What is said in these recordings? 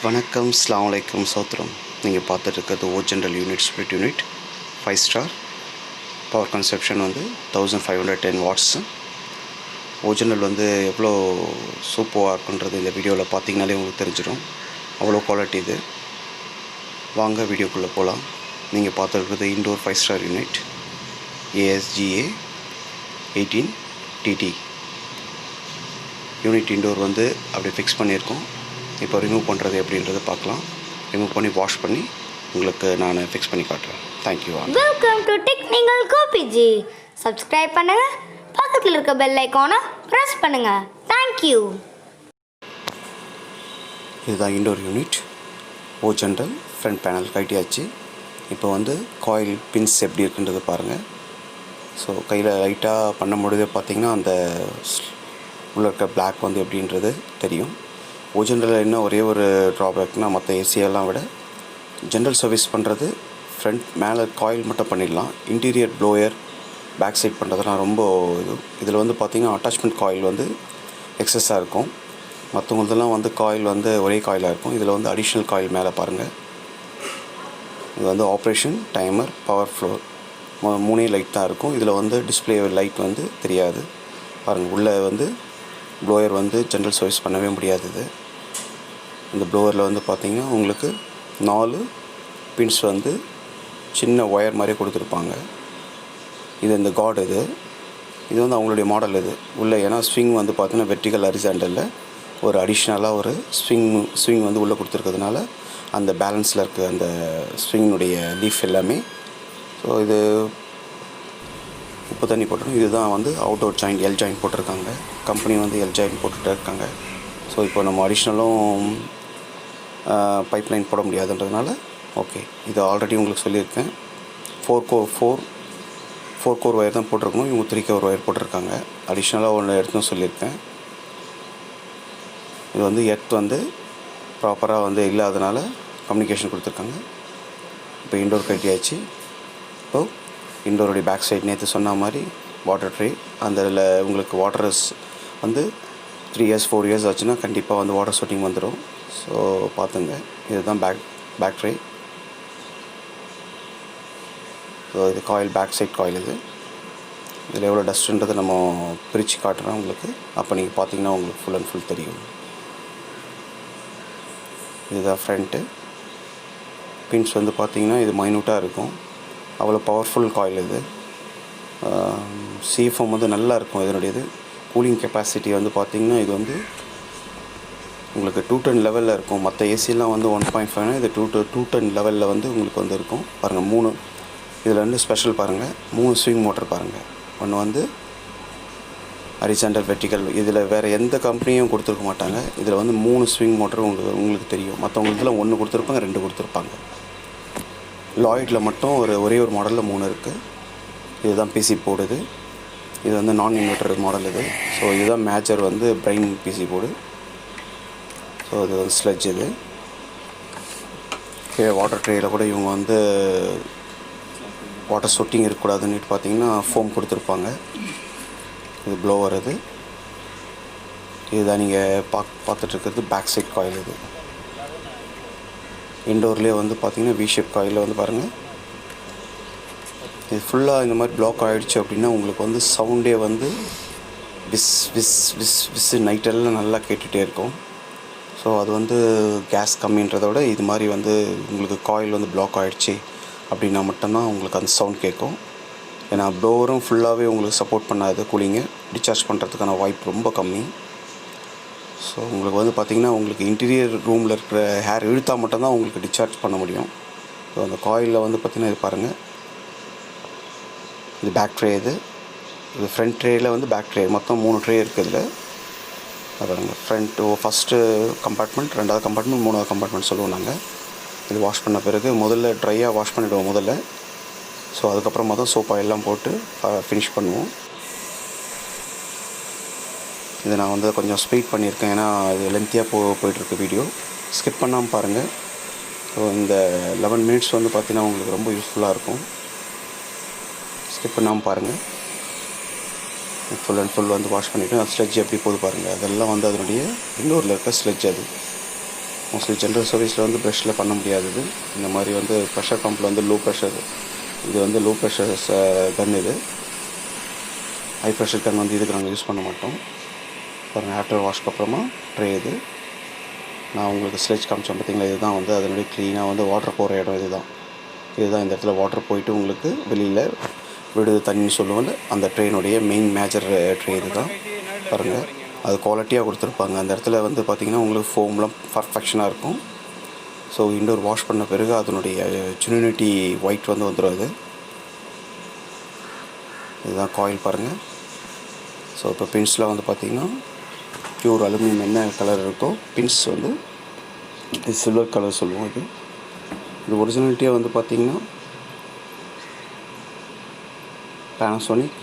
வணக்கம், அஸ்ஸலாமு அலைக்கும், சௌத்ரம். நீங்கள் பார்த்துட்டு இருக்கிறது general unit split unit 5 star. Power consumption வந்து 1510 வாட்ஸு. ஜென்ரல் வந்து எவ்வளோ சூப்பராக இருக்குன்றது இந்த வீடியோவில் பார்த்தீங்கனாலே உங்களுக்கு தெரிஞ்சிடும். அவ்வளோ குவாலிட்டி இது. வாங்க வீடியோக்குள்ளே போகலாம். நீங்கள் பார்த்துருக்கிறது indoor 5 star unit ASGA 18TT unit. Indoor வந்து அப்படி ஃபிக்ஸ் பண்ணியிருக்கோம். இப்போ ரிமூவ் பண்ணுறது எப்படின்றத பார்க்கலாம். ரிமூவ் பண்ணி வாஷ் பண்ணி உங்களுக்கு நான் ஃபிக்ஸ் பண்ணி காட்டுறேன். Thank you. Welcome to technicalgopiji. Subscribe பண்ணுங்க, பக்கத்தில் இருக்க பெல் ஐகானை பிரஸ் பண்ணுங்க. தேங்க்யூ. இதுதான் indoor unit. General front panel கட்டியாச்சு. இப்போ வந்து காயில் பின்ஸ் எப்படி இருக்குன்றது பாருங்கள். ஸோ கையில் லைட்டாக பண்ண முடியுது. பார்த்திங்கன்னா அந்த உள்ள இருக்க பிளாக் வந்து எப்படின்றது தெரியும். ஜென்ரலில் என்ன ஒரே ஒரு ட்ராபேக்னால், மற்ற ஏசியெல்லாம் விட ஜென்ரல் சர்வீஸ் பண்ணுறது ஃப்ரண்ட் மேலே காயில் மட்டும் பண்ணிடலாம். இன்டீரியர் ப்ளோயர் பேக் சைட் பண்ணுறதுலாம் ரொம்ப இதில் வந்து பார்த்திங்கன்னா அட்டாச்மெண்ட் காயில் வந்து எக்ஸஸாக இருக்கும். மற்றவங்களதெல்லாம் வந்து காயில் வந்து ஒரே காயிலாக இருக்கும். இதில் வந்து அடிஷ்னல் காயில் மேலே பாருங்கள். இது வந்து ஆப்ரேஷன், டைமர், பவர் ஃப்ளோர் மூணே லைட் தான் இருக்கும். இதில் வந்து டிஸ்பிளே லைட் வந்து தெரியாது பாருங்கள். உள்ளே வந்து ப்ளோயர் வந்து ஜென்ரல் சர்வீஸ் பண்ணவே முடியாது. இந்த ப்ளோயரில் வந்து பார்த்திங்கன்னா உங்களுக்கு 4 பின்ஸ் வந்து சின்ன ஒயர் மாதிரி கொடுத்துருப்பாங்க. இது இந்த கார்டு இது வந்து அவங்களுடைய மாடல். உள்ளே ஏன்னா ஸ்விங் வந்து பார்த்திங்கன்னா வெர்டிகல் ஹரிசாண்டலில் ஒரு அடிஷ்னலாக ஒரு ஸ்விங் வந்து உள்ளே கொடுத்துருக்கிறதுனால அந்த பேலன்ஸில் இருக்க அந்த ஸ்விங்கினுடைய லீஃப் எல்லாமே. ஸோ இது உப்பு தண்ணி போட்டுரும். இதுதான் வந்து அவுட்டோர் ஜாயிண்ட் எல் ஜாயிண்ட் போட்டிருக்காங்க. கம்பெனி வந்து எல் ஜாயிண்ட் போட்டுகிட்டே இருக்காங்க. ஸோ இப்போ நம்ம அடிஷ்னலும் பைப் லைன் போட முடியாதுன்றதுனால ஓகே. இது ஆல்ரெடி உங்களுக்கு சொல்லியிருக்கேன். 4 கோர் ஒயர் தான் போட்டிருக்கணும். இவங்க 3 கோர் ஒயர் போட்டிருக்காங்க. அடிஷ்னலாக ஒன்று எடுத்துன்னு சொல்லியிருக்கேன். இது வந்து எர்த் வந்து ப்ராப்பராக வந்து இல்லாதனால கம்யூனிகேஷன் கொடுத்துருக்காங்க. இப்போ இண்டோர் கட்டியாச்சு. இப்போது இண்டோருடைய பேக் சைட் நேற்று சொன்ன மாதிரி வாட்டர் ட்ரே. அந்த இதில் உங்களுக்கு வாட்டர்ஸ் வந்து 3 இயர்ஸ் 4 இயர்ஸ் ஆச்சுன்னா கண்டிப்பாக வந்து வாட்டர் சொட்டிங் வந்துடும். ஸோ பார்த்துங்க. இதுதான் பேக் ட்ரே. ஸோ இது காயில், பேக் சைட் காயில். இதில் எவ்வளோ டஸ்ட்டுன்றதை நம்ம பிரித்து காட்டுறோம் உங்களுக்கு. அப்போ நீங்கள் பார்த்தீங்கன்னா உங்களுக்கு ஃபுல் அண்ட் ஃபுல் தெரியும். இதுதான் ஃப்ரண்ட்டு பின்ஸ் வந்து பார்த்திங்கன்னா இது மைனூட்டாக இருக்கும். அவ்வளோ பவர்ஃபுல் காயில். சிஎஃப்எம் வந்து நல்லா இருக்கும். இதனுடையது கூலிங் கெப்பாசிட்டி வந்து பார்த்திங்கன்னா இது வந்து உங்களுக்கு 210 லெவலில் இருக்கும். மற்ற ஏசிலாம் வந்து 1.5, இது 210 லெவலில் வந்து உங்களுக்கு வந்து இருக்கும். பாருங்கள் 3 இதில் வந்து ஸ்பெஷல் பாருங்கள். 3 ஸ்விங் மோட்டர் பாருங்கள். ஒன்று வந்து ஹரிசாண்டல், வெர்டிகல். இதில் வேறு எந்த கம்பெனியும் கொடுத்துருக்க மாட்டாங்க. இதில் வந்து 3 ஸ்விங் மோட்டர் உங்களுக்கு தெரியும். மற்றவங்களுக்குலாம் 1 கொடுத்துருப்பாங்க, 2 கொடுத்துருப்பாங்க. லாய்டில் மட்டும் ஒரே ஒரு மாடலில் 3 இருக்குது. இதுதான் பிசி போர்டு. இது வந்து நான் இன்வெர்டர் மாடல். ஸோ இதுதான் மேஜர் வந்து பிரைன் பிசி போர்டு. ஸோ இது வந்து ஸ்லெட்ஜ். கீழே வாட்டர் ட்ரேயில் கூட இவங்க வந்து வாட்டர் சொட்டிங் இருக்கக்கூடாதுன்னு பார்த்தீங்கன்னா ஃபோம் கொடுத்துருப்பாங்க. இது ப்ளோவர். இதுதான் நீங்கள் பார்த்துட்ருக்கிறது பேக் சைட் காயில். இண்டோர்லேயே வந்து பார்த்திங்கன்னா வி ஷேப் காயில் வந்து பாருங்கள். இது ஃபுல்லாக இந்த மாதிரி பிளாக் ஆகிடுச்சு அப்படின்னா உங்களுக்கு வந்து சவுண்டே வந்து விஸ் விஸ் விஸ் விஸ் நைட்டெல்லாம் நல்லா கேட்டுகிட்டே இருக்கும். ஸோ அது வந்து கேஸ் கம்மின்றத விட இது மாதிரி வந்து உங்களுக்கு காயில் வந்து பிளாக் ஆகிடுச்சு அப்படின்னா மட்டும்தான் உங்களுக்கு அந்த சவுண்ட் கேட்கும். ஏன்னா ப்ளோவரும் ஃபுல்லாகவே உங்களுக்கு சப்போர்ட் பண்ணாது. கூலிங்கை டிஸ்சார்ஜ் பண்ணுறதுக்கான வாய்ப்பு ரொம்ப கம்மி. ஸோ உங்களுக்கு வந்து பார்த்திங்கன்னா உங்களுக்கு இன்டீரியர் ரூமில் இருக்கிற ஹேர் இழுத்தா மட்டும்தான் உங்களுக்கு டிஸ்சார்ஜ் பண்ண முடியும். ஸோ அந்த காயிலில் வந்து பார்த்திங்கன்னா இது பாருங்கள். இது பேக் ட்ரே. இது ஃப்ரண்ட் ட்ரேயில் வந்து பேக் ட்ரே மொத்தம் 3 ட்ரே இருக்குது. பாருங்கள். ஃப்ரண்ட் ஃபஸ்ட்டு கம்பார்ட்மெண்ட், 2வது கம்பார்ட்மெண்ட், 3வது கம்பார்ட்மெண்ட் சொல்லுவோம் நாங்கள். இது வாஷ் பண்ண பிறகு முதல்ல ட்ரையாக வாஷ் பண்ணிவிடுவோம் முதல்ல. ஸோ அதுக்கப்புறமா தான் சோப் ஆயிலெலாம் போட்டு ஃபினிஷ் பண்ணுவோம். இதை நான் வந்து கொஞ்சம் ஸ்பீட் பண்ணியிருக்கேன். ஏன்னா இது லென்த்தியாக போயிட்டுருக்கு வீடியோ. ஸ்கிப் பண்ணாமல் பாருங்கள். ஸோ இந்த 11 மினிட்ஸ் வந்து பார்த்திங்கன்னா உங்களுக்கு ரொம்ப யூஸ்ஃபுல்லாக இருக்கும். ஸ்கிப் பண்ணாமல் பாருங்கள். ஃபுல் அண்ட் ஃபுல் வந்து வாஷ் பண்ணிவிட்டு ஸ்லெட்ஜ் எப்படி போகுது பாருங்கள். அதெல்லாம் வந்து அதனுடைய இன்னொருல இருக்க ஸ்லெட்ஜ். மோஸ்ட்லி ஜென்ரல் சர்வீஸில் வந்து ப்ரஷ்ஷில் பண்ண முடியாதது. இந்த மாதிரி வந்து ப்ரெஷர் பம்பில் வந்து லோ ப்ரெஷர், இது வந்து லோ ப்ரெஷர் கன். இது ஹை ப்ரெஷர் கன் வந்து இதுக்கு நாங்கள் யூஸ் பண்ண மாட்டோம். பாருங்கள், ஆஃப்டர் வாஷ்க்கு அப்புறமா ட்ரே இது. நான் உங்களுக்கு ஸ்லெட்ச் காமிச்சேன் பார்த்தீங்களா, இதுதான் வந்து அதனுடைய க்ளீனாக வந்து வாட்டர் போகிற இடம். இதுதான் இந்த இடத்துல வாட்டர் போயிட்டு உங்களுக்கு வெளியில் விடுது தண்ணின்னு சொல்லுவோம்ல, அந்த ட்ரெயினுடைய மெயின் மேஜர் ட்ரே இது தான். பாருங்கள், அது குவாலிட்டியாக கொடுத்துருப்பாங்க. அந்த இடத்துல வந்து பார்த்திங்கன்னா உங்களுக்கு ஃபோம்லாம் பர்ஃபெக்ஷனாக இருக்கும். ஸோ இண்டோர் வாஷ் பண்ண பிறகு அதனுடைய ஜெனுனிட்டி ஒயிட் வந்து வந்துடும். இதுதான் காயில் பாருங்கள். ஸோ இப்போ பின்ஸில் வந்து பார்த்திங்கன்னா பியூர் அலுமினியம் என்ன கலர் இருக்கோ பின்ஸ் வந்து இது சில்வர் கலர் சொல்லுவோம். இது ஒரிஜினாலிட்டியாக வந்து பார்த்திங்கன்னா பேனாசோனிக்,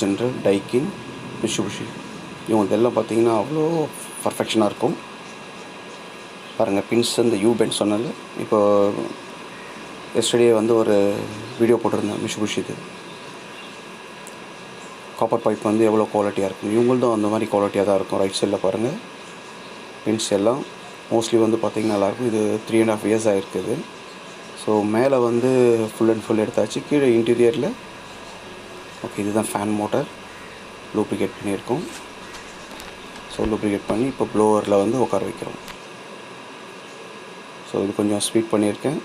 ஜென்ரல், டைக்கின், மிட்சுபிஷி இவங்க இதெல்லாம் பார்த்திங்கன்னா அவ்வளோ பர்ஃபெக்ஷனாக இருக்கும். பாருங்கள், பின்ஸ் இந்த பெண்ட் சொன்னால இப்போ எஸ்டர்டே வந்து ஒரு வீடியோ போட்டிருந்தேன் மிட்சுபிஷி. இது காப்பர் பைப் வந்து எவ்வளோ குவாலிட்டியாக இருக்கும். இவங்களும் அந்த மாதிரி குவாலிட்டியாக தான் இருக்கும். ரைட் சைடில் பாருங்கள், பின்ஸ் எல்லாம் மோஸ்ட்லி வந்து பார்த்திங்கன்னா நல்லாயிருக்கும். இது 3.5 years ஆகிருக்குது. ஸோ மேலே வந்து ஃபுல் அண்ட் ஃபுல் எடுத்தாச்சு. கீழே இன்டீரியரில் ஓகே, இதுதான் ஃபேன் மோட்டர் லூப்ரிகேட் பண்ணியிருக்கோம். ஸோ லூப்ரிகேட் பண்ணி இப்போ ப்ளோவரில் வந்து உட்கார வைக்கிறோம். ஸோ இது கொஞ்சம் ஸ்பீட் பண்ணியிருக்கேன்.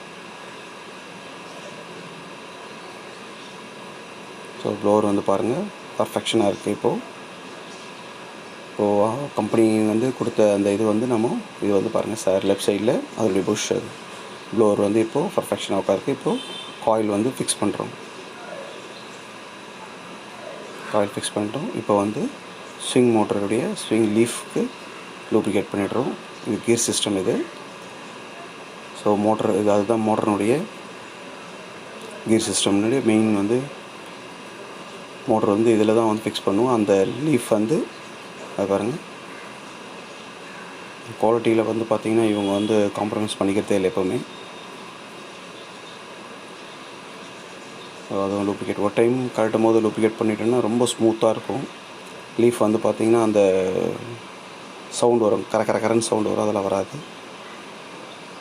ஸோ ப்ளோவர் வந்து பாருங்கள் பர்ஃபெக்ஷனாக இருக்குது. இப்போது கம்பெனி வந்து கொடுத்த அந்த இது வந்து இது வந்து பாருங்கள் சார் லெஃப்ட் சைடில் அதோடைய புஷ் அது ப்ளோவர் வந்து இப்போது பர்ஃபெக்ஷனாக உட்காருக்கு. இப்போது காயில் வந்து ஃபிக்ஸ் பண்ணுறோம். காயில் ஃபிக்ஸ் பண்ணிட்டோம். இப்போ வந்து ஸ்விங் மோட்டருடைய ஸ்விங் லீஃப்க்கு லூப்ரிகேட் பண்ணிடுறோம். இது கியர் சிஸ்டம் இது. ஸோ மோட்டர் இது அதுதான் மோட்டருடைய கியர் சிஸ்டம்னுடைய மெயின் வந்து மோட்டர் வந்து இதில் தான் வந்து ஃபிக்ஸ் பண்ணுவோம். அந்த லீஃப் வந்து அது பாருங்கள் குவாலிட்டியில் வந்து பார்த்திங்கன்னா இவங்க வந்து காம்ப்ரமைஸ் பண்ணிக்கிறதே இல்லை எப்போவுமே. அதுவும் லூப்ரிகேட் ஒரு டைம் கழட்டும் போது லூப்ரிகேட் பண்ணிட்டோன்னா ரொம்ப ஸ்மூத்தாக இருக்கும். லீஃப் வந்து பார்த்திங்கன்னா அந்த சவுண்ட் வரும், கரன்னு சவுண்ட் வரும், அதெல்லாம் வராது.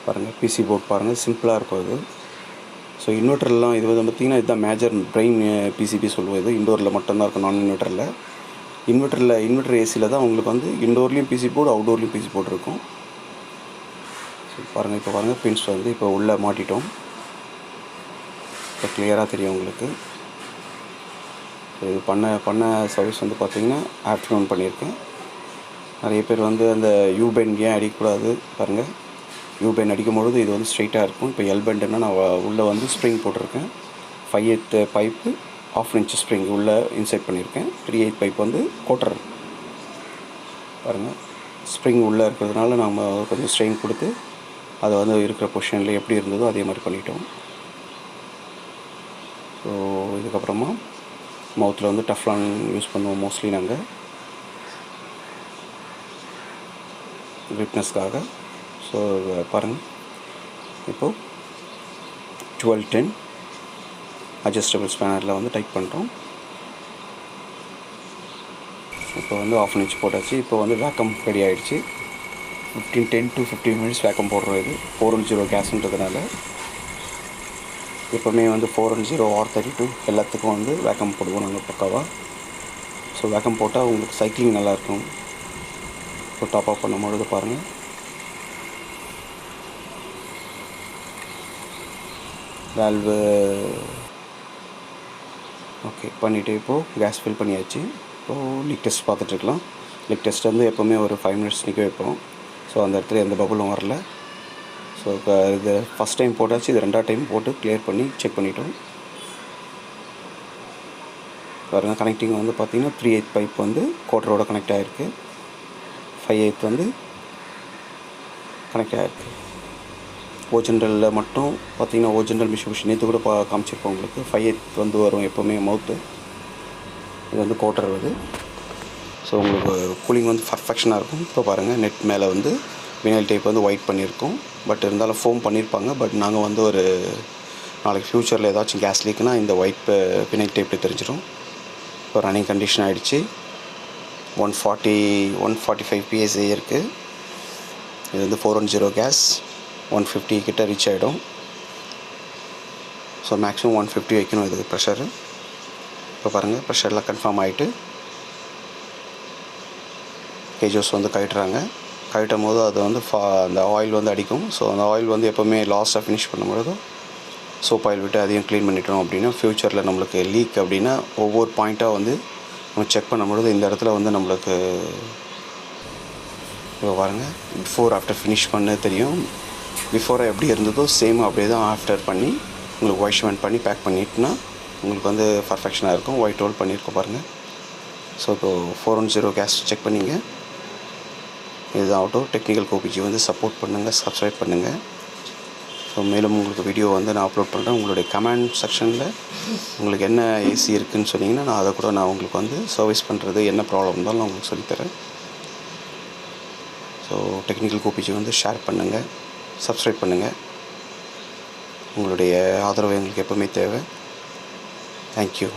பாருங்கள், பிசி போர்ட் பாருங்கள் சிம்பிளாக இருக்கும் இது. ஸோ இன்வெர்ட்டர்லாம் இது வந்து பார்த்திங்கன்னா இதுதான் மேஜர் பிரெயின் பிசிபி சொல்லுவோம். இது இண்டோரில் மட்டும்தான் இருக்கும், நான் இன்வெர்ட்டர் ஏசியில் தான் உங்களுக்கு வந்து இண்டோர்லேயும் பிசி போர்டு அவுட்டோர்லேயும் பிசி போர்டு இருக்கும். ஸோ பாருங்கள், இப்போ பாருங்கள் பின்ஸ் வந்து இப்போ உள்ளே மாட்டிட்டோம். இப்போ கிளியராக தெரியும் உங்களுக்கு. இது பண்ண சர்வீஸ் வந்து பார்த்திங்கன்னா ஆஃப்டர்நூன் பண்ணியிருக்கேன். நிறைய பேர் வந்து அந்த பெண்ட் ஏன் அடிக்கக்கூடாது பாருங்கள். பெண்ட் அடிக்கும்பொழுது இது வந்து ஸ்ட்ரைட்டாக இருக்கும். இப்போ பெண்டுன்னா நான் உள்ளே வந்து ஸ்ப்ரிங் போட்டிருக்கேன். 5/8 பைப்பு 1/2 inch ஸ்ப்ரிங் உள்ளே இன்சைட் பண்ணியிருக்கேன். 3/8 பைப் வந்து கோட்டர் பாருங்கள். ஸ்ப்ரிங் உள்ளே இருக்கிறதுனால நம்ம கொஞ்சம் ஸ்ட்ரெயின் கொடுத்து அதை வந்து இருக்கிற பொசிஷனில் எப்படி இருந்ததோ அதே மாதிரி பண்ணிட்டோம். ஸோ இதுக்கப்புறமா மவுத்தில் வந்து டஃப்லான் யூஸ் பண்ணுவோம் மோஸ்ட்லி நாங்கள் கிரிப்னஸ்க்காக. ஸோ பாருங்கள், இப்போது 12-10 அட்ஜஸ்டபிள் ஸ்பேனரில் வந்து டைப் பண்ணுறோம். இப்போ வந்து 1/2 inch போட்டாச்சு. இப்போ வந்து வேக்கம் ரெடி ஆகிடுச்சு. 10 to 15 minutes வேக்கம் போடுறோம். இது 410 கேஸ்ன்றதுனால எப்போவுமே வந்து 410 R32 எல்லாத்துக்கும் வந்து வேக்கம் போடுவோம் நாங்கள் பக்காவாக. ஸோ வேக்கம் போட்டால் உங்களுக்கு சைக்கிளிங் நல்லாயிருக்கும். இப்போ டாப் ஆஃப் பண்ணும்பொழுது பாருங்கள், வேல்வு ஓகே பண்ணிவிட்டு இப்போது கேஸ் ஃபில் பண்ணியாச்சு. இப்போது லீக் டெஸ்ட் பார்த்துட்ருக்கலாம். லீக் டெஸ்ட் வந்து எப்போவுமே ஒரு 5 minutes நிற்க வைப்போம். ஸோ அந்த இடத்துல எந்த பபுளும் வரல. ஸோ இப்போ இது ஃபஸ்ட் டைம் போட்டாச்சு. இது 2வது டைம் போட்டு கிளியர் பண்ணி செக் பண்ணிட்டோம். பாருங்கள், கனெக்டிங் வந்து பார்த்திங்கன்னா 3/8 பைப் வந்து கோட்டரோட கனெக்ட் ஆகிருக்கு. 5/8 வந்து கனெக்ட் ஆகிருக்கு. ஜென்ரலில் மட்டும் பார்த்திங்கன்னா ஜென்ரல் மிஷின் நேற்று கூட காமிச்சிருப்போம் உங்களுக்கு. 5/8 வந்து வரும் எப்போவுமே மவுத்து. இது வந்து கோட்டர் வருது. ஸோ உங்களுக்கு கூலிங் வந்து பர்ஃபெக்ஷனாக இருக்கும். இப்போ பாருங்கள், நெட் மேலே வந்து வினைல் டைப் வந்து ஒயிட் பண்ணியிருக்கோம். பட் இருந்தாலும் ஃபோம் பண்ணியிருப்பாங்க. பட் நாங்கள் வந்து ஒரு நாளைக்கு ஃப்யூச்சரில் ஏதாச்சும் கேஸ் லீக்குனா இந்த ஒயிட் வினைல் டைப்பில் தெரிஞ்சிடும். இப்போ ரன்னிங் கண்டிஷன் ஆகிடுச்சு. 145 PSI இருக்குது. இது வந்து 410 கேஸ் 150 கிட்ட ரீச் ஆகிடும். ஸோ மேக்ஸிமம் 150 வைக்கணும் இதுக்கு ப்ரெஷரு. இப்போ பாருங்கள் ப்ரெஷர்லாம் கன்ஃபார்ம் ஆகிட்டு கேஜஸ் வந்து கழட்டுறாங்க. கழட்டும் போது அது வந்து அந்த ஆயில் வந்து அடிக்கும். ஸோ அந்த ஆயில் வந்து எப்போவுமே லாஸ்ட்டாக ஃபினிஷ் பண்ணும்பொழுது சோப் ஆயில் விட்டு அதையும் க்ளீன் பண்ணிட்டோம் அப்படின்னா ஃப்யூச்சரில் நம்மளுக்கு லீக் அப்படின்னா ஒவ்வொரு பாயிண்ட்டாக வந்து நம்ம செக் பண்ணும்பொழுது இந்த இடத்துல வந்து நம்மளுக்கு இப்போ பாருங்கள் பிஃபோர் ஆஃப்டர் ஃபினிஷ் பண்ண தெரியும். பிஃபோராக எப்படி இருந்ததோ சேம் அப்படியே தான் ஆஃப்டர் பண்ணி உங்களுக்கு வாஷ்மெண்ட் பண்ணி பேக் பண்ணிட்டுனா உங்களுக்கு வந்து பர்ஃபெக்ஷனாக இருக்கும். ஒயிட் ரோல் பண்ணியிருக்கோம் பாருங்கள். ஸோ இப்போது 410 கேஸ் செக் பண்ணிங்க. இதுதான் ஆட்டோ. டெக்னிக்கல் கோபிஜி வந்து சப்போர்ட் பண்ணுங்கள், சப்ஸ்கிரைப் பண்ணுங்கள். ஸோ மேலும் உங்களுக்கு வீடியோ வந்து நான் அப்லோட் பண்ணுறேன். உங்களுடைய கமெண்ட் செக்ஷனில் உங்களுக்கு என்ன ஏசி இருக்குதுன்னு சொன்னீங்கன்னா நான் அதை கூட நான் உங்களுக்கு வந்து சர்வீஸ் பண்ணுறது என்ன ப்ராப்ளம் இருந்தாலும் நான் உங்களுக்கு சொல்லித்தரேன். ஸோ டெக்னிக்கல் கோபிஜி வந்து ஷேர் பண்ணுங்கள், சப்ஸ்கிரைப் பண்ணுங்கள். உங்களுடைய ஆதரவு எங்களுக்கு எப்போவுமே தேவை. தேங்க்யூ.